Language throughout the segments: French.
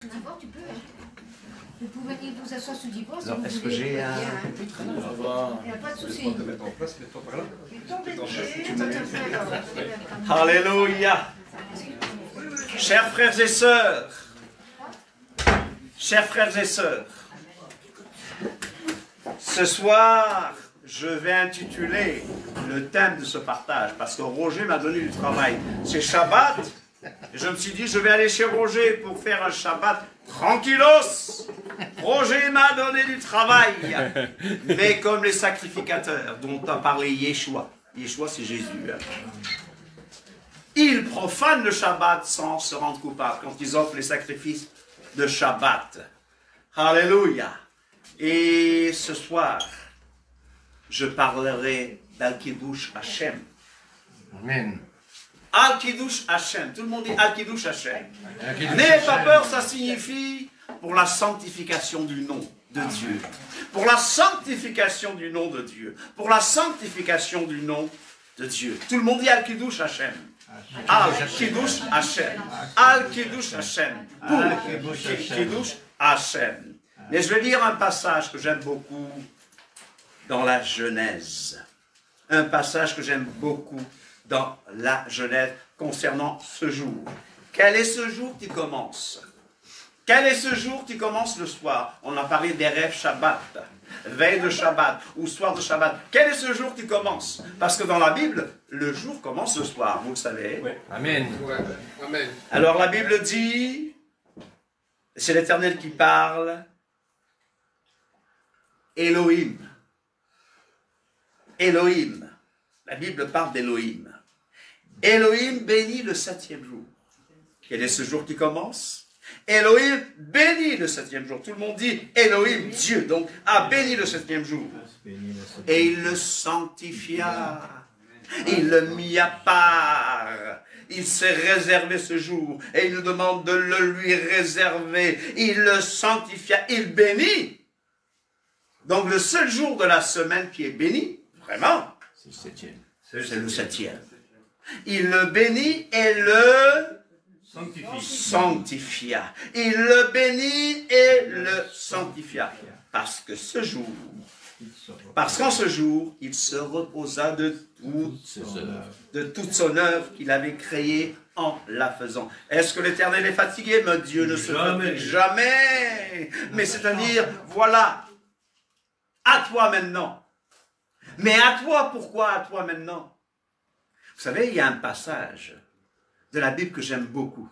D'abord, tu peux. Vous pouvez venir vous asseoir sous divorce. Alors, est-ce que j'ai un pupitre? Il n'y a pas de souci. Te mettre en place, mets-toi par là. Alléluia. Chers frères et sœurs, ce soir, je vais intituler le thème de ce partage, parce que Roger m'a donné du travail. C'est Shabbat, et je me suis dit, je vais aller chez Roger pour faire un Shabbat tranquillos. Roger m'a donné du travail, mais comme les sacrificateurs dont a parlé Yeshua. Yeshua, c'est Jésus. Ils profanent le Shabbat sans se rendre coupables quand ils offrent les sacrifices de Shabbat. Alléluia. Et ce soir, je parlerai d'Al-Kiddush Hashem. Amen. Al-Kiddush Hashem. Tout le monde dit Al-Kiddush Hashem. N'ayez pas peur, ça signifie pour la sanctification du nom de Dieu. Pour la sanctification du nom de Dieu. Pour la sanctification du nom de Dieu. Tout le monde dit Al-Kiddush Hashem. Al-Kiddush Hashem. Al-Kiddush Hashem. Al-Kiddush Hashem. Mais je vais lire un passage que j'aime beaucoup dans la Genèse. Un passage que j'aime beaucoup dans la Genèse concernant ce jour. Quel est ce jour qui commence? Quel est ce jour qui commence le soir? On a parlé des rêves Shabbat, veille de Shabbat ou soir de Shabbat. Quel est ce jour qui commence? Parce que dans la Bible, le jour commence le soir, vous le savez. Oui. Amen. Ouais. Amen. Alors la Bible dit, c'est l'Éternel qui parle, Elohim. Elohim. La Bible parle d'Elohim. Elohim bénit le 7e jour. Quel est ce jour qui commence? Elohim bénit le 7e jour. Tout le monde dit Elohim, Dieu, donc a béni le 7e jour. Et il le sanctifia. Il le mit à part. Il s'est réservé ce jour. Et il nous demande de le lui réserver. Il le sanctifia. Il bénit. Donc le seul jour de la semaine qui est béni, vraiment, c'est le 7e. Il le bénit et le sanctifia. Il le bénit et le sanctifia. Parce qu'en ce jour, il se reposa de toute son œuvre qu'il avait créée en la faisant. Est-ce que l'Éternel est fatigué? Mais Dieu ne se fatigue jamais. Mais c'est-à-dire, voilà, à toi maintenant. Mais à toi, pourquoi à toi maintenant? Vous savez, il y a un passage de la Bible que j'aime beaucoup.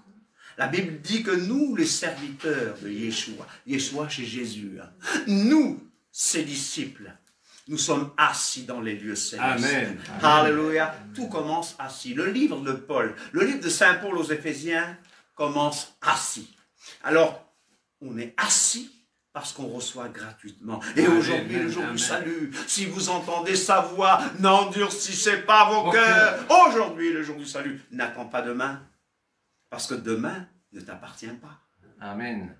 La Bible dit que nous, les serviteurs de Yeshua, Yeshua chez Jésus, nous, ses disciples, nous sommes assis dans les lieux célestes. Amen. Alléluia. Tout commence assis. Le livre de Paul, le livre de Saint Paul aux Éphésiens commence assis. Alors, on est assis parce qu'on reçoit gratuitement. Et aujourd'hui, le jour du salut, si vous entendez sa voix, n'endurcissez pas vos cœurs. Aujourd'hui, le jour du salut, n'attends pas demain, parce que demain ne t'appartient pas. Amen.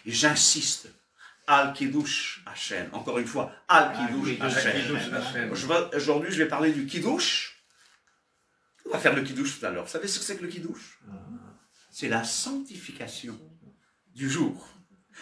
Et j'insiste, Al-Kiddush Hashem. Encore une fois, Al-Kiddush Hashem. Aujourd'hui, je vais parler du Kiddush. On va faire le Kiddush tout à l'heure. Vous savez ce que c'est que le Kiddush? C'est la sanctification du jour.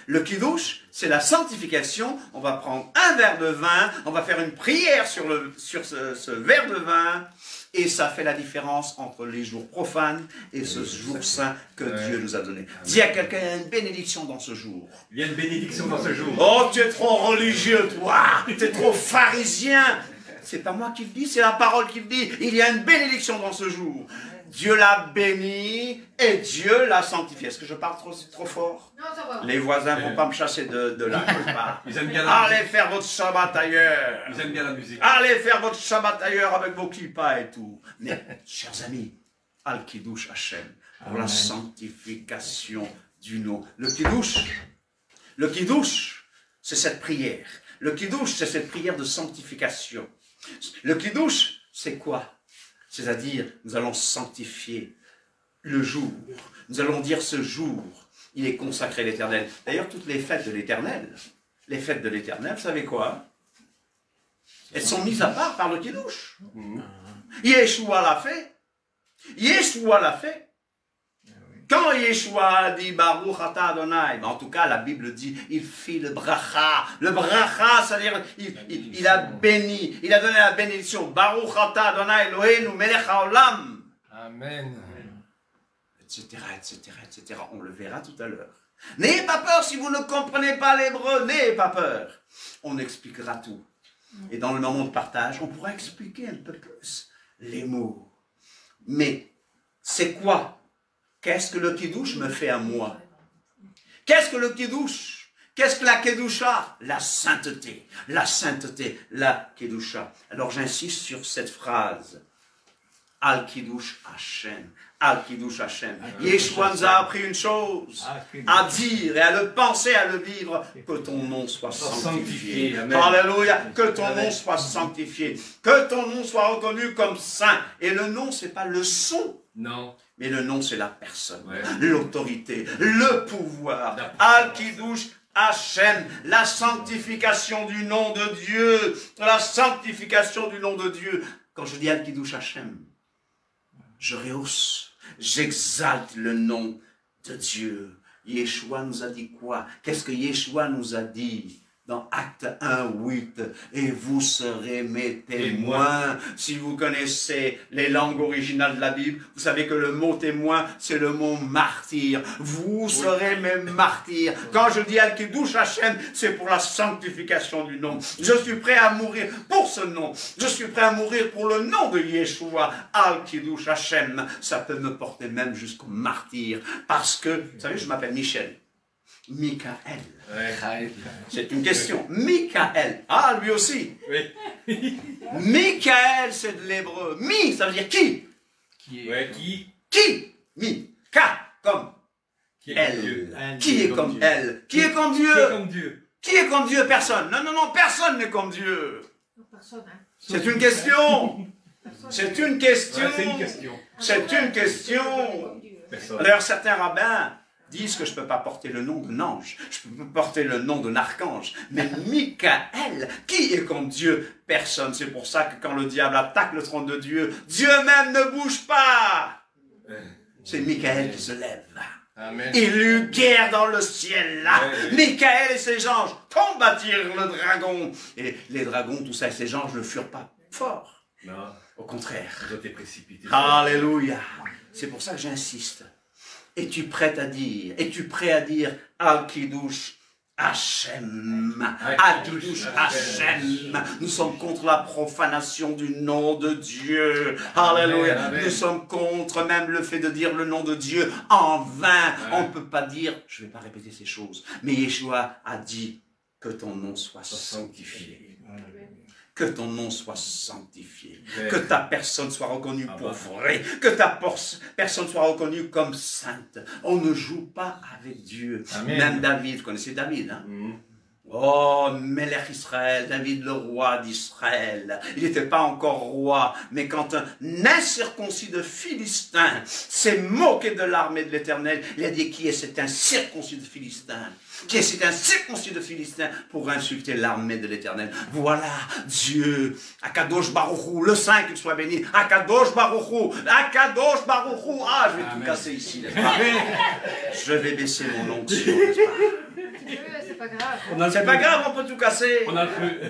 Le Kiddush, c'est la sanctification. On va prendre un verre de vin, on va faire une prière sur ce verre de vin, et ça fait la différence entre les jours profanes et ce jour saint que Dieu nous a donné. Dis à quelqu'un, il y a une bénédiction dans ce jour. Il y a une bénédiction dans ce jour. Oh, tu es trop religieux, toi. Tu es trop pharisien. C'est pas moi qui le dis, c'est la parole qui le dit. Il y a une bénédiction dans ce jour. Dieu l'a béni et Dieu l'a sanctifié. Est-ce que je parle trop fort? Non, ça va. Les voisins ne vont pas me chasser de là. Ils aiment bien la musique. Allez faire votre Shabbat ailleurs. Ils aiment bien la musique. Allez faire votre Shabbat ailleurs avec vos kippas et tout. Mais, chers amis, Al-Kiddush Hashem, pour la sanctification du nom. Le Kiddush, c'est cette prière. Le Kiddush, c'est cette prière de sanctification. Le Kiddush, c'est quoi? C'est-à-dire, nous allons sanctifier le jour. Nous allons dire ce jour, il est consacré à l'Éternel. D'ailleurs, toutes les fêtes de l'Éternel, vous savez quoi? Elles sont mises à part par le Kiddush. Yeshua l'a fait. Yeshua l'a fait. Quand Yeshua dit Baruch Ata Adonai, en tout cas la Bible dit, il fit le bracha. Le bracha, c'est-à-dire il a béni, il a donné la bénédiction. Baruch Ata Adonai Eloheinu melech haolam. Amen. Etc., etc., etc. On le verra tout à l'heure. N'ayez pas peur si vous ne comprenez pas l'hébreu, n'ayez pas peur. On expliquera tout. Et dans le moment de partage, on pourra expliquer un peu plus les mots. Mais c'est quoi? Qu'est-ce que le Kiddush me fait à moi? Qu'est-ce que le Kiddush? Qu'est-ce que la Kedusha? La sainteté. La sainteté, la Kedusha. Alors j'insiste sur cette phrase. Al Kiddush Hashem. Al Kiddush Hashem. Yeshua nous a appris une chose, à dire et à le penser, à le vivre, que ton nom soit sanctifié. Alléluia. Que ton nom soit sanctifié. Que ton nom soit reconnu comme saint. Et le nom, c'est pas le son. Non. Mais le nom, c'est la personne, l'autorité, le pouvoir. Al Kiddush Hashem, la sanctification du nom de Dieu. La sanctification du nom de Dieu. Quand je dis Al Kiddush Hashem, je rehausse, j'exalte le nom de Dieu. Yeshua nous a dit quoi? Qu'est-ce que Yeshua nous a dit? Dans Acte 1, 8, et vous serez mes témoins. Si vous connaissez les langues originales de la Bible, vous savez que le mot témoin, c'est le mot martyr. Vous serez mes martyrs. Quand je dis Al Kiddush Hashem, c'est pour la sanctification du nom. Je suis prêt à mourir pour ce nom. Je suis prêt à mourir pour le nom de Yeshua. Al Kiddush Hashem, ça peut me porter même jusqu'au martyr. Parce que, vous savez, je m'appelle Michel. Michael. C'est une question. Michael. Ah, lui aussi. Oui. Michael, c'est de l'hébreu. Mi, ça veut dire qui? Qui est qui? Qui? Mi. Ka, comme elle. Qui est comme elle? Qui est comme Dieu? Qui est comme Dieu? Qui est comme Dieu? Personne. Non, non, non, personne n'est comme Dieu. Personne, hein. C'est une question. C'est une question. C'est une question. C'est une question. D'ailleurs, certains rabbins disent que je ne peux pas porter le nom d'un ange, je peux pas porter le nom d'un archange, mais Michael, qui est comme Dieu? Personne. C'est pour ça que quand le diable attaque le trône de Dieu, Dieu même ne bouge pas. C'est Michael qui se lève. Amen. Il eut guerre dans le ciel là. Michael et ses anges combattirent le dragon. Et les dragons, tout ça, et ses anges ne furent pas forts. Non. Au contraire. Ils ont été précipités. Alléluia. C'est pour ça que j'insiste. Es-tu prêt à dire? Es-tu prêt à dire Al Kiddush Hashem? Al Kiddush Hashem. Nous sommes contre la profanation du nom de Dieu. Alléluia. Nous sommes contre même le fait de dire le nom de Dieu en vain. On ne peut pas dire, je ne vais pas répéter ces choses, mais Yeshua a dit que ton nom soit sanctifié. Que ton nom soit sanctifié, que ta personne soit reconnue pour vrai, que ta personne soit reconnue comme sainte. On ne joue pas avec Dieu. Amen. Même David, vous connaissez David, hein? Oh, Melech Israël, David le roi d'Israël. Il n'était pas encore roi, mais quand un incirconcis de Philistin s'est moqué de l'armée de l'Éternel, il a dit qui est cet incirconcis de Philistin? Qui est cet incirconcis de Philistin pour insulter l'armée de l'Éternel? Voilà Dieu, Akadosh Baruchou, le Saint qu'il soit béni, Akadosh Baruchou, Akadosh Baruchou. Ah, je vais tout casser ici, n'est-ce pas? Je vais baisser mon onction, n'est-ce pas? C'est pas grave. C'est pas grave, on peut tout casser. On a le feu.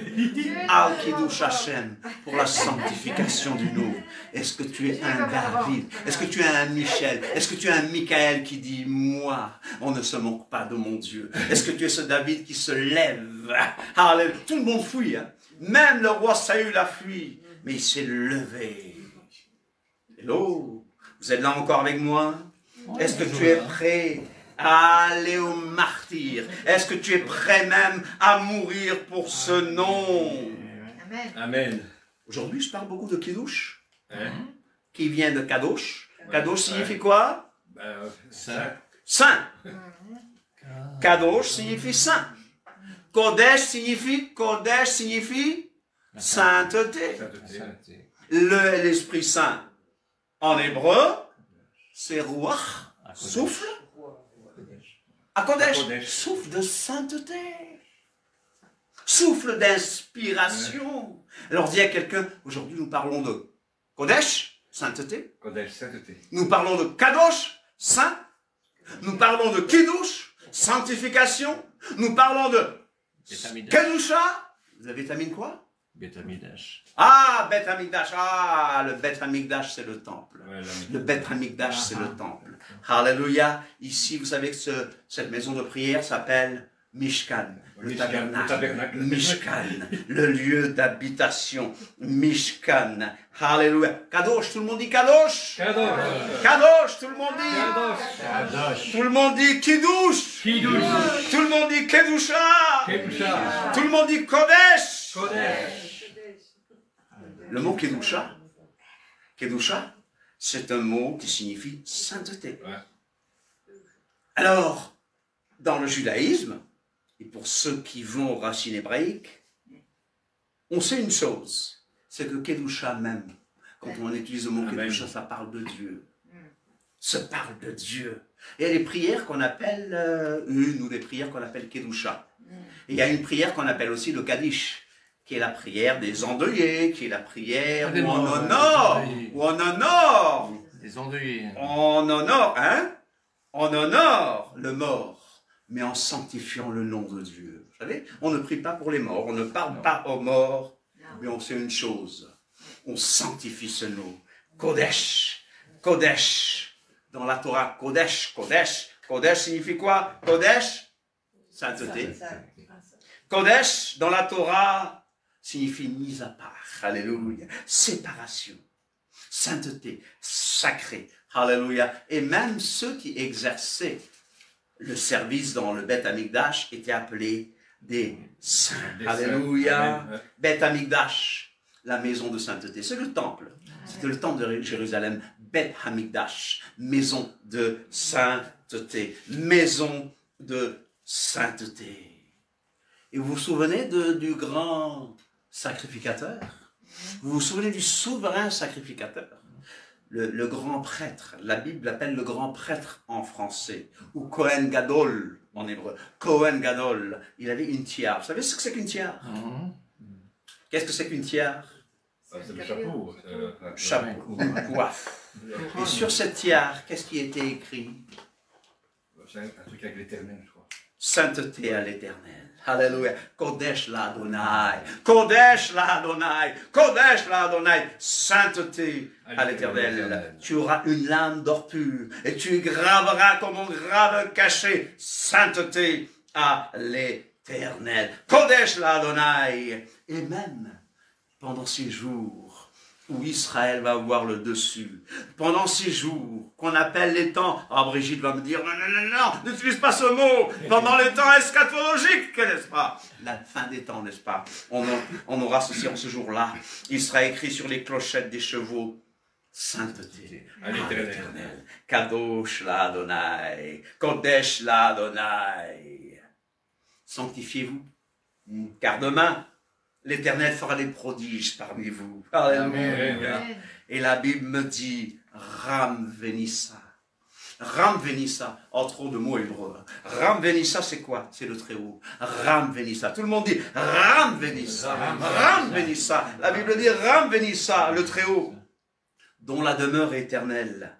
Al Kiddush Hashem, pour la sanctification du nom. Est-ce que tu es un David? Est-ce que tu es un Michel? Est-ce que tu es un Michael qui dit, moi, on ne se moque pas de mon Dieu? Est-ce que tu es ce David qui se lève? Alléluia. Tout le monde fuit, hein? Même le roi Saül a fui, mais il s'est levé. Hello, vous êtes là encore avec moi? Est-ce que tu es prêt à aller au martyr? Est-ce que tu es prêt même à mourir pour ce nom? Amen. Amen. Aujourd'hui, je parle beaucoup de Kiddush, qui vient de Kadosh. Kadosh signifie quoi? Saint. Saint. Kadosh signifie saint. Kodesh signifie sainteté. L'Esprit Saint, en hébreu, c'est Ruach, souffle. Kodesh, souffle de sainteté. Souffle d'inspiration. Alors dis à quelqu'un, aujourd'hui nous parlons de Kodesh, sainteté. Kodesh, sainteté. Nous parlons de Kadosh, saint. Nous parlons de Kiddush, sanctification. Nous parlons de Kedusha. Vous avez vitamine quoi? Beth Amikdash. Ah, Beth Amikdash. Ah, le Beth Amikdash, c'est le temple. Le Beth Amikdash, c'est le temple. Alléluia. Ici, vous savez que cette maison de prière s'appelle Mishkan, le tabernacle. Mishkan, le lieu d'habitation. Mishkan. Alléluia. Kadosh, tout le monde dit Kadosh. Kadosh, tout le monde dit. Kadosh. Tout le monde dit Kiddush. Kiddush. Tout le monde dit Kedusha. Kedusha. Tout le monde dit Kodesh. Kodesh. Le mot Kedusha, Kedusha, c'est un mot qui signifie sainteté. Ouais. Alors, dans le judaïsme, et pour ceux qui vont aux racines hébraïques, on sait une chose, c'est que Kedusha même, quand on utilise le mot Kedusha, ça parle de Dieu. Ça parle de Dieu. Et il y a des prières qu'on appelle, une ou des prières qu'on appelle Kedusha. Et il y a une prière qu'on appelle aussi le Kaddish, qui est la prière des endeuillés, qui est la prière où on honore, Des endeuillés. on honore, hein? On honore le mort, mais en sanctifiant le nom de Dieu. Vous savez, on ne prie pas pour les morts, on ne parle pas aux morts, mais on sait une chose, on sanctifie ce nom. Kodesh, Kodesh, dans la Torah, Kodesh, Kodesh, Kodesh signifie quoi? Kodesh, sainteté. Kodesh, dans la Torah, signifie mise à part. Alléluia. Séparation. Sainteté. Sacré. Alléluia. Et même ceux qui exerçaient le service dans le Beth Amikdash étaient appelés des saints. Alléluia. Beth Amikdash, la maison de sainteté. C'est le temple. C'était le temple de Jérusalem. Beth Amikdash, maison de sainteté. Maison de sainteté. Et vous vous souvenez du grand sacrificateur? Vous vous souvenez du souverain sacrificateur? Le grand prêtre. La Bible l'appelle le grand prêtre en français. Ou Kohen Gadol en hébreu. Kohen Gadol. Il avait une tiare. Vous savez ce que c'est qu'une tiare? Qu'est-ce que c'est qu'une tiare? C'est le chapeau. Chapeau, une coiffe. Et sur cette tiare, qu'est-ce qui était écrit? C'est un truc avec l'éternel, je crois. Sainteté à l'éternel. Alléluia. Kodesh la Adonai. Kodesh la Adonai. Kodesh la Adonai. Sainteté à l'éternel. Tu auras une lame d'or pur et tu y graveras comme on grave caché. Sainteté à l'éternel. Kodesh la Adonai. Et même pendant ces jours où Israël va avoir le dessus, pendant ces jours qu'on appelle les temps, ah Brigitte va me dire, non, n'utilise pas ce mot, pendant les temps eschatologiques, n'est-ce pas? La fin des temps, n'est-ce pas? On aura ceci en ce jour-là, il sera écrit sur les clochettes des chevaux, sainteté à l'éternel, Kadosh la Adonai, Kodesh la Adonai. Sanctifiez-vous, car demain, l'Éternel fera des prodiges parmi vous. Alléluia. Et la Bible me dit, Ram Venissa. Ram Venissa, en trop de mots hébreux. Ram Venissa, c'est quoi? C'est le Très-Haut. Ram Venissa. Tout le monde dit Ram Venissa. Ram Venissa. La Bible dit Ram Venissa, le Très-Haut, dont la demeure est éternelle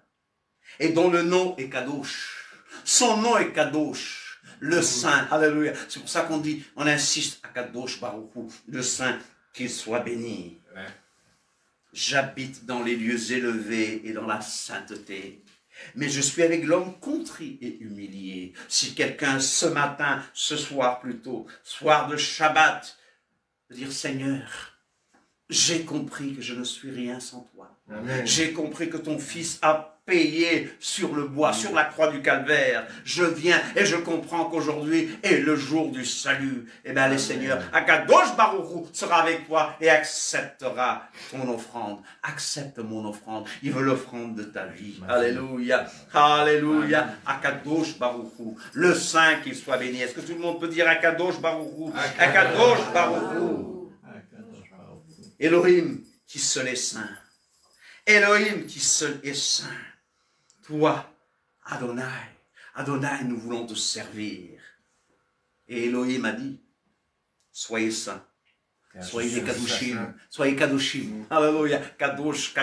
et dont le nom est Kadosh. Son nom est Kadosh. Le Saint, alléluia. C'est pour ça qu'on dit, on insiste à Kadosh Baruch Hu, le Saint, qu'il soit béni. Ouais. J'habite dans les lieux élevés et dans la sainteté. Mais je suis avec l'homme contrit et humilié. Si quelqu'un ce matin, ce soir plutôt, soir de Shabbat, veut dire Seigneur, j'ai compris que je ne suis rien sans toi. J'ai compris que ton Fils a payé sur le bois, sur la croix du calvaire. Je viens et je comprends qu'aujourd'hui est le jour du salut. Eh bien, les seigneurs, Akadosh Baruch Hu sera avec toi et acceptera ton offrande. Accepte mon offrande. Il veut l'offrande de ta vie. Alléluia. Alléluia. Akadosh Baruch Hu. Le Saint qu'il soit béni. Est-ce que tout le monde peut dire Akadosh Baruch Hu? Akadosh Baruch Hu. Elohim qui seul est saint. Elohim qui seul est saint. Toi, Adonai, Adonai, nous voulons te servir. Et Elohim a dit, soyez saints, soyez des Kadoshim, soyez Kadoshim. Alléluia, Kadosh,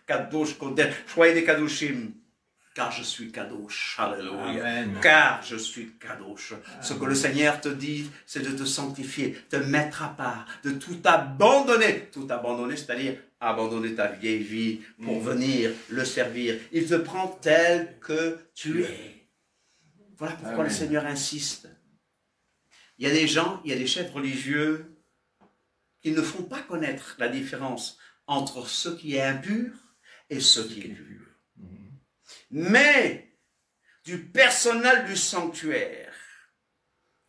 Kadosh, Kodesh, soyez des Kadoshim. car je suis kadosh. Alléluia. Amen. Car je suis kadosh. Ce que le Seigneur te dit, c'est de te sanctifier, te mettre à part, de tout abandonner. Tout abandonner, c'est-à-dire abandonner ta vieille vie pour venir le servir. Il te prend tel que tu es. Voilà pourquoi le Seigneur insiste. Il y a des gens, il y a des chefs religieux qui ne font pas connaître la différence entre ce qui est impur et ce qui est pur. Mais du personnel du sanctuaire,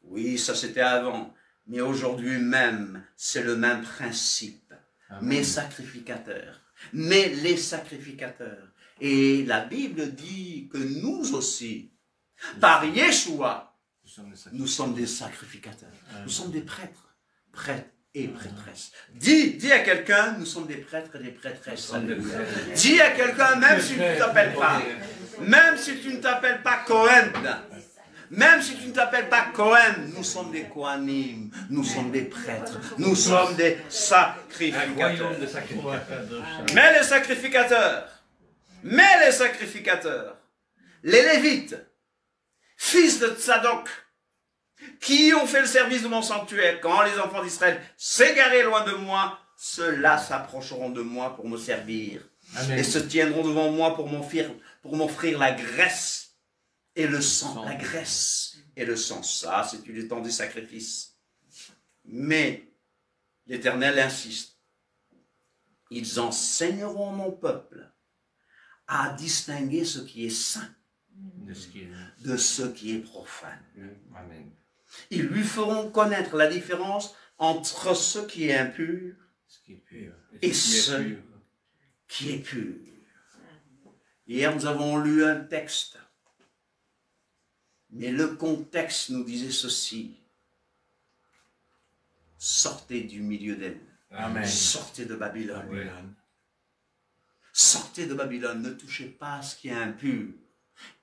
oui, ça c'était avant, mais aujourd'hui même, c'est le même principe. Amen. Mes sacrificateurs, mais les sacrificateurs. Et la Bible dit que nous aussi, par Yeshua, nous sommes des sacrificateurs. Nous sommes des prêtres, prêtres et prêtresses. Dis à quelqu'un, nous sommes des prêtres et des prêtresses. Dis à quelqu'un, même si tu ne t'appelles pas, même si tu ne t'appelles pas Cohen, même si tu ne t'appelles pas Cohen, nous sommes des Kohanim, nous sommes des prêtres, nous sommes des sacrificateurs. Mais les sacrificateurs, les Lévites, fils de Tzadok, qui ont fait le service de mon sanctuaire, quand les enfants d'Israël s'égaraient loin de moi, ceux-là s'approcheront de moi pour me servir. Amen. Et se tiendront devant moi pour m'offrir la graisse et le sang. La graisse et le sang, ça c'est du temps des sacrifices. Mais l'Éternel insiste. Ils enseigneront mon peuple à distinguer ce qui est saint de ce qui est profane. Amen. Ils lui feront connaître la différence entre ce qui est impur et ce qui est pur. Hier, nous avons lu un texte, mais le contexte nous disait ceci. Sortez du milieu d'elle. Amen. Sortez de Babylone. Amen. Sortez de Babylone, ne touchez pas à ce qui est impur,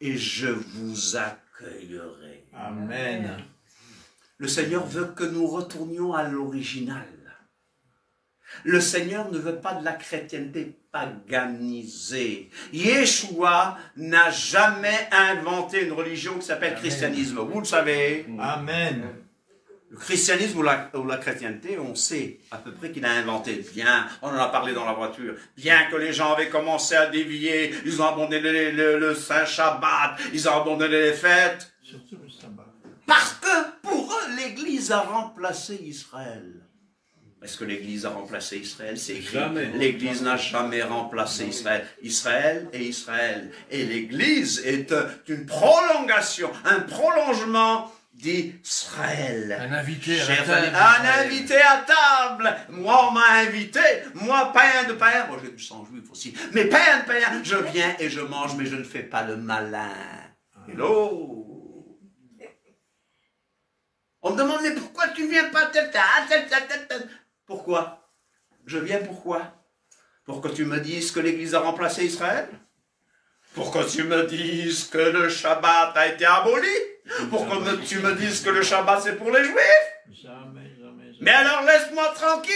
et je vous accueillerai. Amen. Le Seigneur veut que nous retournions à l'original. Le Seigneur ne veut pas de la chrétienté paganisée. Yeshua n'a jamais inventé une religion qui s'appelle christianisme. Vous le savez. Amen. Le christianisme ou la chrétienté, on sait à peu près qu'il a inventé. Bien, on en a parlé dans la voiture. Bien que les gens avaient commencé à dévier, ils ont abandonné le Saint Shabbat, ils ont abandonné les fêtes. Surtout le sabbat. Parce que pour eux, l'Église a remplacé Israël. Est-ce que l'Église a remplacé Israël? C'est écrit. L'Église n'a jamais remplacé Israël. Israël est Israël. Et l'Église est une prolongation, un prolongement d'Israël. Un invité à table. Un invité à table. Moi, on m'a invité. Moi, païen de païen. Moi, j'ai du sang juif aussi. Mais païen de païen, je viens et je mange, mais je ne fais pas le malin. Hello. On me demande, mais pourquoi tu ne viens pas tel. Pourquoi? Je viens pourquoi? Pour que tu me dises que l'Église a remplacé Israël? Pour que tu me dises que le Shabbat a été aboli? Pour que tu me dises que le Shabbat c'est pour les Juifs? Jamais. Mais alors laisse-moi tranquille,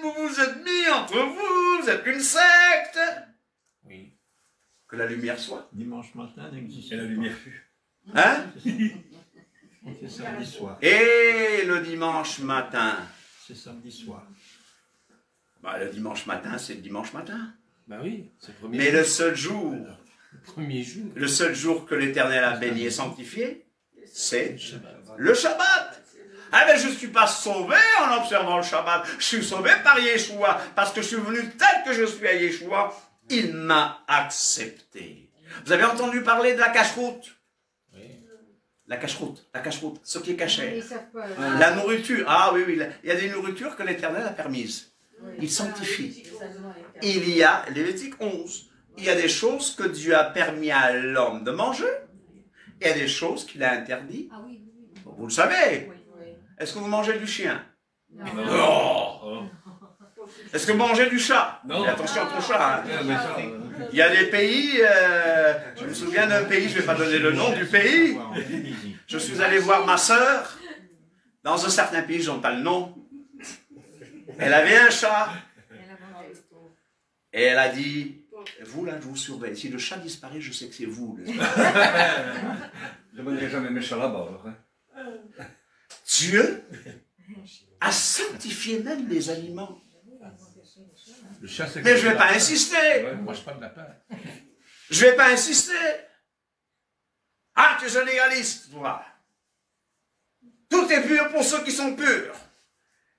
vous vous êtes mis entre vous, vous êtes une secte. Oui. Que la lumière soit. Dimanche matin n'existe pas. Et la lumière fut. Hein? C'est samedi soir. Et le dimanche matin? C'est samedi soir. Bah, le dimanche matin, c'est le dimanche matin. Bah oui, c'est le premier jour. Mais le seul jour, le seul jour que l'Éternel a béni et sanctifié, c'est le Shabbat. Ah ben je ne suis pas sauvé en observant le Shabbat. Je suis sauvé par Yeshua, parce que je suis venu tel que je suis à Yeshua. Il m'a accepté. Vous avez entendu parler de la cache-route? La cache-route, ce qui est caché. La nourriture, ah oui, il y a des nourritures que l'Éternel a permises. Il sanctifie. Il y a, Lévitique 11, il y a des choses que Dieu a permis à l'homme de manger, et il y a des choses qu'il a interdit. Vous le savez. Est-ce que vous mangez du chien? Non. Est-ce que vous mangez du chat? Non. Attention à ton chat. Hein. Il y a des pays, je me souviens d'un pays, je ne vais pas donner le nom du pays. Je suis allé voir ma sœur dans un certain pays, je n'en ai pas le nom. Elle avait un chat. Et elle a dit, Vous, là, je vous surveille. Si le chat disparaît, je sais que c'est vous. Je ne demanderai jamais mes chats là-bas, alors. Hein. Dieu a sanctifié même les aliments. Le chat, c'est Mais je ne vais pas insister. Ouais, moi, je parle de lapin. Je ne vais pas insister. Ah, tu es un légaliste, toi. Tout est pur pour ceux qui sont purs.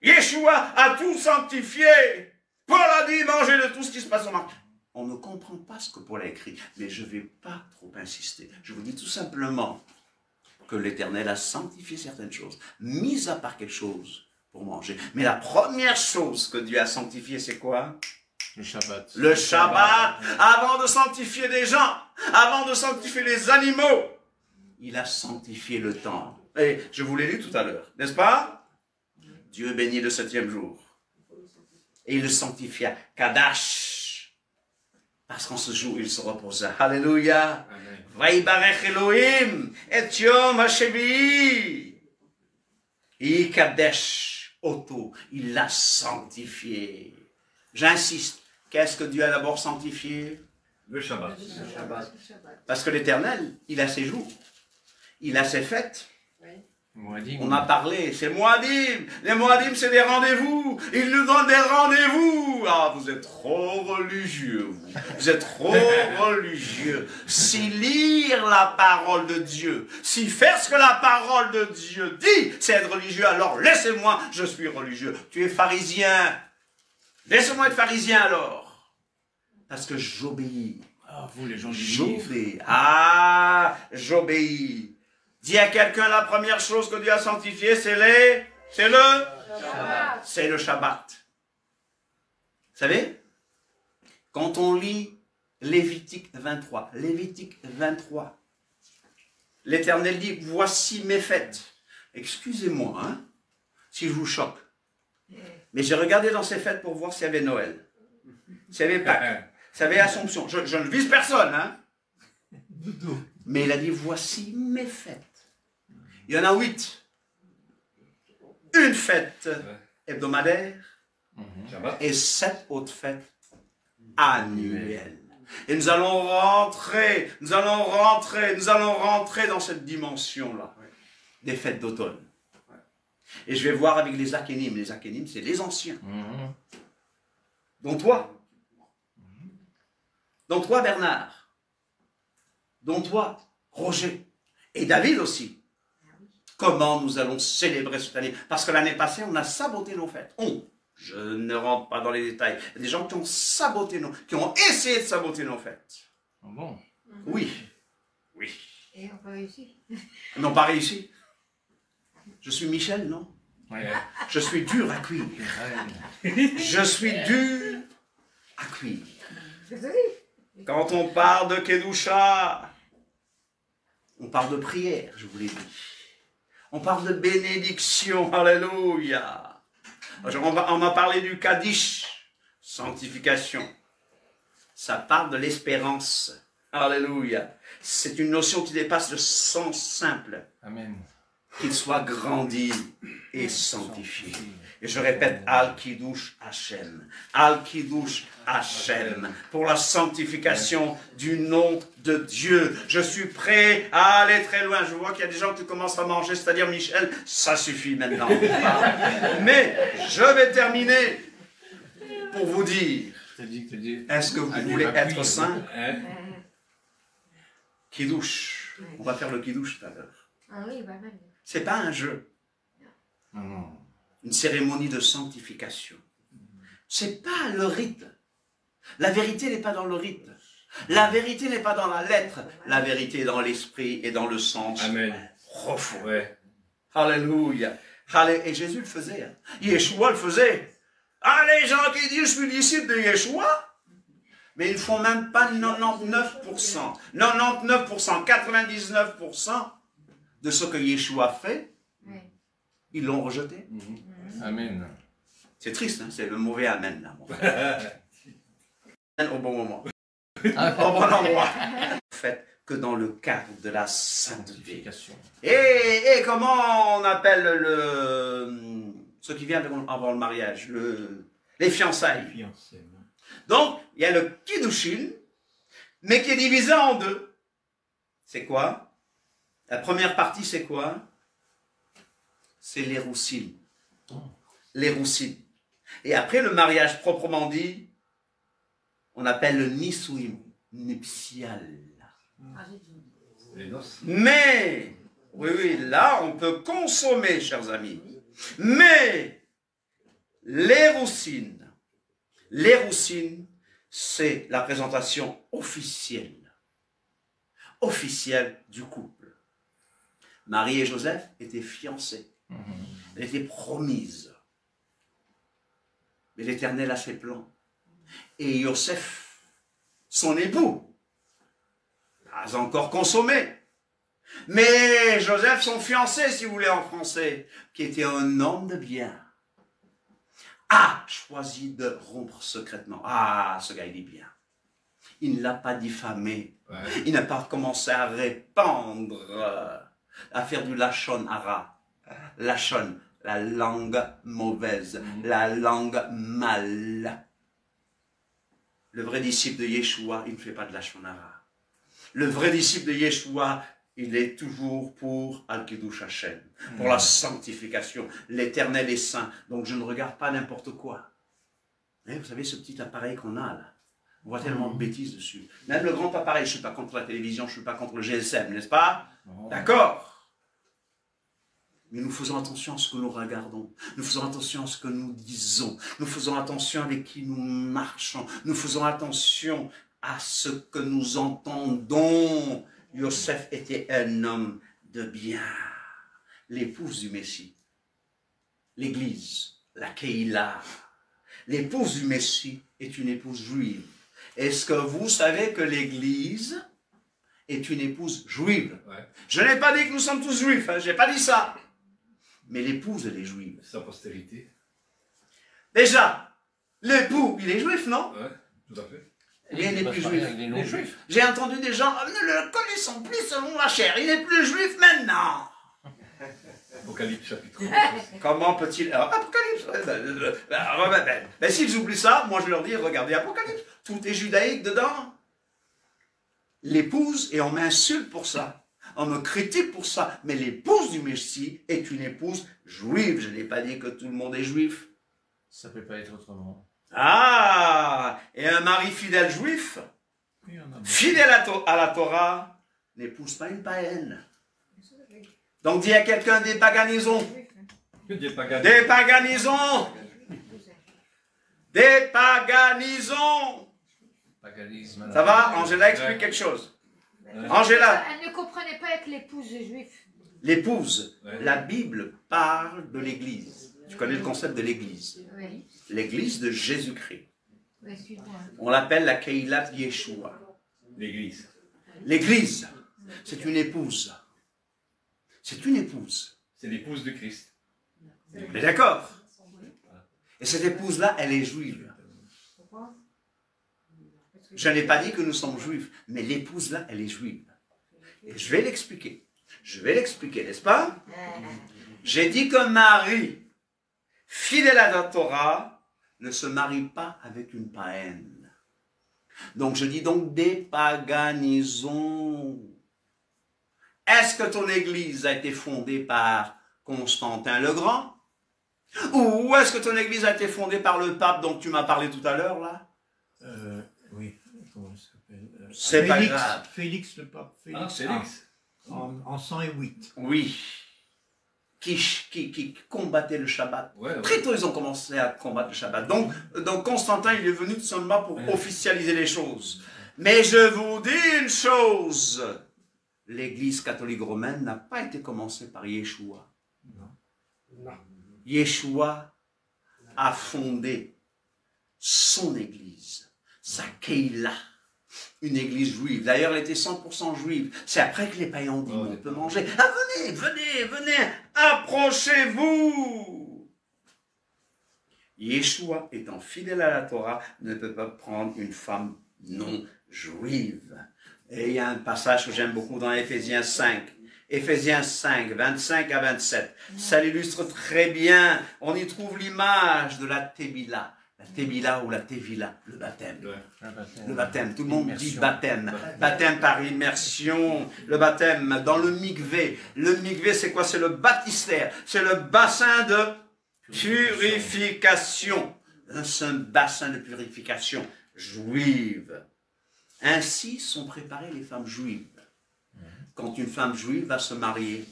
Yeshua a tout sanctifié. Paul a dit, mangez de tout ce qui se passe au marché. On ne comprend pas ce que Paul a écrit, mais je ne vais pas trop insister. Je vous dis tout simplement que l'Éternel a sanctifié certaines choses, mis à part quelque chose pour manger. Mais la première chose que Dieu a sanctifiée, c'est quoi? Le Shabbat. Le Shabbat, avant de sanctifier des gens, avant de sanctifier les animaux, il a sanctifié le temps. Et je vous l'ai lu tout à l'heure, n'est-ce pas? Dieu bénit le 7e jour. Et il le sanctifia. Kadash. Parce qu'en ce jour, il se reposa. Alléluia. Vaïbarech Elohim. Et Yom HaShevi. Et Kadesh. Oto. Il l'a sanctifié. J'insiste. Qu'est-ce que Dieu a d'abord sanctifié? Le Shabbat. Parce que l'Éternel, il a ses jours. Il a ses fêtes. Moadim. On a parlé, c'est Moadim. Les Moadim, c'est des rendez-vous. Ils nous donnent des rendez-vous. Ah, vous êtes trop religieux, vous. Vous êtes trop religieux. Si lire la parole de Dieu, si faire ce que la parole de Dieu dit, c'est être religieux, alors laissez-moi, je suis religieux. Tu es pharisien. Laissez-moi être pharisien alors. Parce que j'obéis. Ah, vous, les gens du J'obéis. Ah, j'obéis. Dis à quelqu'un, la première chose que Dieu a sanctifiée, c'est le Shabbat. Vous savez, quand on lit Lévitique 23, l'Éternel dit, voici mes fêtes. Excusez-moi, hein, si je vous choque. Mais j'ai regardé dans ces fêtes pour voir s'il y avait Noël, s'il y avait Pâques, s'il y avait Assomption. Je ne vise personne, hein. Mais il a dit, voici mes fêtes. Il y en a 8. Une fête hebdomadaire et 7 autres fêtes annuelles. Et nous allons rentrer dans cette dimension-là, des fêtes d'automne. Et je vais voir avec les Akénim. Les Akénim, c'est les anciens. Dont toi. Dont toi, Bernard. Dont toi, Roger. Et David aussi. Comment nous allons célébrer cette année? Parce que l'année passée, on a saboté nos fêtes. Je ne rentre pas dans les détails. Il y a des gens qui ont saboté qui ont essayé de saboter nos fêtes. Ah bon? Oui. Oui. Et on n'a pas réussi. Ils n'ont pas réussi. Je suis Michel, non? Ouais. Je suis dur à cuire. Je suis dur à cuire. Quand on parle de Kedusha, on parle de prière, je vous l'ai dit. On parle de bénédiction, alléluia. On m'a parlé du Kaddish, sanctification. Ça parle de l'espérance, alléluia. C'est une notion qui dépasse le sens simple. Amen. Qu'il soit grandi et sanctifié. Et je répète, Al-Kiddush Hashem. Al-Kiddush Hashem. Pour la sanctification du nom de Dieu. Je suis prêt à aller très loin. Je vois qu'il y a des gens qui commencent à manger, c'est-à-dire Michel, ça suffit maintenant. Mais je vais terminer pour vous dire, est-ce que vous voulez être saint? Kiddush. On va faire le Kiddush tout à l'heure. Ah oui, bah même. C'est pas un jeu. Non. Une cérémonie de sanctification. C'est pas le rite. La vérité n'est pas dans le rite. La vérité n'est pas dans la lettre. La vérité est dans l'esprit et dans le sens. Amen. Profond. Ouais. Alléluia. Et Jésus le faisait. Hein. Yeshua le faisait. Ah, les gens qui disent je suis disciple de Yeshua, mais ils ne font même pas 99%. 99%, 99% de ce que Yeshua fait, ils l'ont rejeté. Amen. C'est triste, hein, c'est le mauvais amen là. Mon frère. Au bon moment. Au bon endroit. En fait, que dans le cadre de la sanctification. Et comment on appelle ce qui vient avant le mariage, les fiançailles. Donc, il y a le Kiddushin, mais qui est divisé en deux. C'est quoi? La première partie, c'est quoi? C'est l'Eroussin. L'Eroussin. Et après le mariage proprement dit, on appelle le Nisuim, nuptial. Les noces. Mais, oui, là, on peut consommer, chers amis. Mais, l'Eroussin, c'est la présentation officielle du couple. Marie et Joseph étaient fiancés. Elle était promise. Mais l'Éternel a ses plans. Et Yosef, son époux, pas encore consommé. Mais Joseph, son fiancé, si vous voulez en français, qui était un homme de bien, a choisi de rompre secrètement. Ah, ce gars, il dit bien. Il ne l'a pas diffamé. Ouais. Il n'a pas commencé à répandre, à faire du lachon hara. Lachon, la langue mauvaise, la langue mal. Le vrai disciple de Yeshua, il ne fait pas de lachon hara. Le vrai disciple de Yeshua, il est toujours pour Al-Kiddush Hashem, pour la sanctification. L'Éternel est saint, donc je ne regarde pas n'importe quoi. Mais vous savez, ce petit appareil qu'on a là, on voit tellement de bêtises dessus. Même le grand appareil, je ne suis pas contre la télévision, je ne suis pas contre le GSM, n'est-ce pas? D'accord. Mais nous faisons attention à ce que nous regardons. Nous faisons attention à ce que nous disons. Nous faisons attention avec qui nous marchons. Nous faisons attention à ce que nous entendons. Yosef était un homme de bien. L'épouse du Messie. L'Église, la Keïla. L'épouse du Messie est une épouse juive. Est-ce que vous savez que l'Église est une épouse juive? Ouais. Je n'ai pas dit que nous sommes tous juifs, hein, je n'ai pas dit ça. Mais l'épouse, elle est juive. Sa postérité. Déjà, l'époux, il est juif, non? Oui, tout à fait. Il n'est plus juif. J'ai entendu des gens, ne le connaissons plus selon la chair, il n'est plus juif maintenant. Apocalypse chapitre 11. Comment peut-il... Apocalypse, ben, s'ils oublient ça, moi je leur dis, regardez Apocalypse, tout est judaïque dedans. L'épouse, et on m'insulte pour ça. On me critique pour ça, mais l'épouse du Messie est une épouse juive. Je n'ai pas dit que tout le monde est juif. Ça ne peut pas être autrement. Ah, et un mari fidèle juif, fidèle à la Torah, n'épouse pas une païenne. Donc dis à quelqu'un des paganisons. Des paganisons. Des paganisons. Ça va? Angela explique quelque chose. Angela. Elle ne comprenait pas avec l'épouse juif. L'épouse. Ouais. La Bible parle de l'Église. Tu connais le concept de l'Église. Oui. L'Église de Jésus-Christ. Oui, on l'appelle la Keilat Yeshua. L'Église. L'Église, c'est une épouse. C'est une épouse. C'est l'épouse de Christ. Mais d'accord. Et cette épouse-là, elle est juive. Je n'ai pas dit que nous sommes juifs, mais l'épouse-là, elle est juive. Et je vais l'expliquer. Je vais l'expliquer, n'est-ce pas? J'ai dit que Marie, fidèle à la Torah, ne se marie pas avec une païenne. Donc je dis donc dépaganisons. Est-ce que ton église a été fondée par Constantin le Grand? Ou est-ce que ton église a été fondée par le pape dont tu m'as parlé tout à l'heure là? Oui. Comment ça s'appelle? C'est pas grave. Félix le pape. Félix. Ah, Félix. En 108. Oui. Qui combattait le Shabbat. Ouais. Très tôt, ils ont commencé à combattre le Shabbat. Donc Constantin, il est venu tout simplement pour officialiser les choses. Mais je vous dis une chose. L'église catholique romaine n'a pas été commencée par Yeshua. Non. Yeshua a fondé son église, sa Keïla, une église juive. D'ailleurs, elle était 100% juive. C'est après que les païens ont dit, on peut manger. Ah, venez, approchez-vous. Yeshua, étant fidèle à la Torah, ne peut pas prendre une femme non juive. Et il y a un passage que j'aime beaucoup dans Éphésiens 5. Éphésiens 5, 25 à 27. Ça l'illustre très bien. On y trouve l'image de la Tébila, La Tébila ou la Tévila, le baptême. Ouais. Le baptême, tout le monde dit Immersion. baptême. Baptême par immersion, le baptême dans le mikvé. Le mikvé, c'est quoi? C'est le baptistère. C'est le bassin de purification. C'est un bassin de purification juive. Ainsi sont préparées les femmes juives. Quand une femme juive va se marier,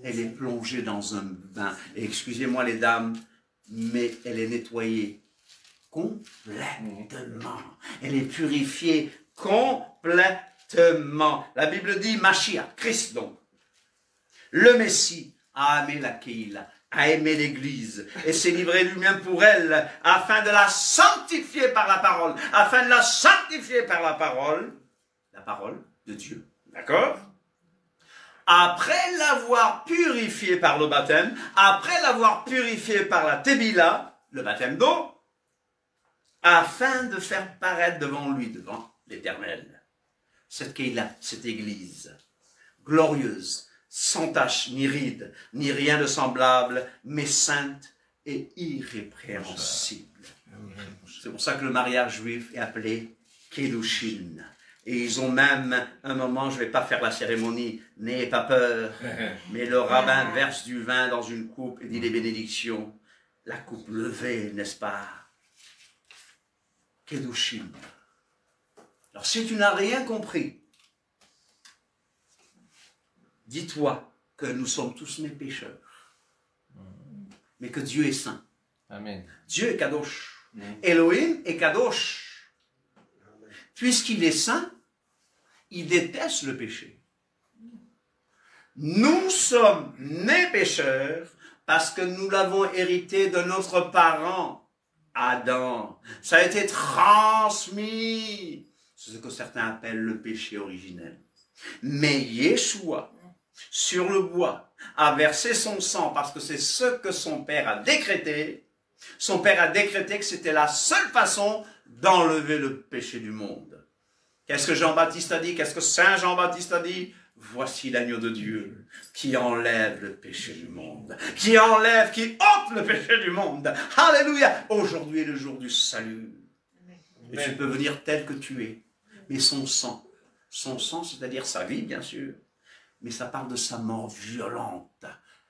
elle est plongée dans un bain. Et excusez-moi les dames, mais elle est nettoyée complètement. Elle est purifiée complètement. La Bible dit Mashiach, Christ donc. Le Messie a aimé la Keïla, a aimé l'Église et s'est livré lui-même pour elle afin de la sanctifier par la parole. Afin de la sanctifier par la parole de Dieu. D'accord? Après l'avoir purifié par le baptême, après l'avoir purifié par la Tébila, le baptême d'eau, afin de faire paraître devant lui, devant l'Éternel, cette Keïla, cette Église, glorieuse, sans tache, ni ride, ni rien de semblable, mais sainte et irrépréhensible. C'est pour ça que le mariage juif est appelé Kedushin. Et ils ont même, un moment, je ne vais pas faire la cérémonie, n'ayez pas peur, mais le rabbin verse du vin dans une coupe et dit les bénédictions. La coupe levée, n'est-ce pas? Kedushin. Alors si tu n'as rien compris, dis-toi que nous sommes tous mes pécheurs, mais que Dieu est saint. Amen. Dieu est kadosh. Elohim est kadosh. Puisqu'il est saint, il déteste le péché. Nous sommes nés pécheurs parce que nous l'avons hérité de notre parent, Adam. Ça a été transmis. C'est ce que certains appellent le péché originel. Mais Yeshua, sur le bois, a versé son sang parce que c'est ce que son père a décrété. Son père a décrété que c'était la seule façon d'enlever le péché du monde. Qu'est-ce que Jean-Baptiste a dit? Qu'est-ce que Saint Jean-Baptiste a dit? Voici l'agneau de Dieu qui enlève le péché du monde, qui ôte le péché du monde. Alléluia! Aujourd'hui est le jour du salut. Et tu peux venir tel que tu es. Mais son sang, c'est-à-dire sa vie, bien sûr, mais ça parle de sa mort violente.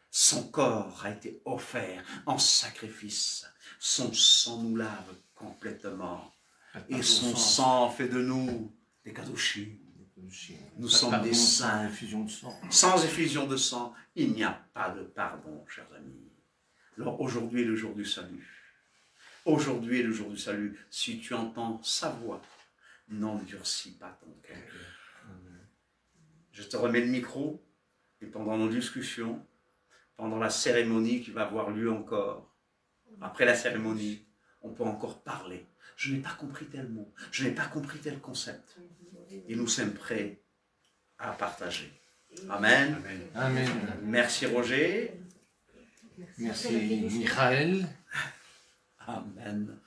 Son corps a été offert en sacrifice. Son sang nous lave complètement. Et son sang fait de nous des kadoshim. Nous sommes des saints. Sans effusion de sang, il n'y a pas de pardon, chers amis. Alors aujourd'hui est le jour du salut. Aujourd'hui est le jour du salut. Si tu entends sa voix, n'endurcis pas ton cœur. Je te remets le micro et pendant nos discussions, pendant la cérémonie qui va avoir lieu encore, après la cérémonie, on peut encore parler. Je n'ai pas compris tel mot, je n'ai pas compris tel concept. Et nous sommes prêts à partager. Amen. Amen. Merci Roger. Merci Michael. Amen.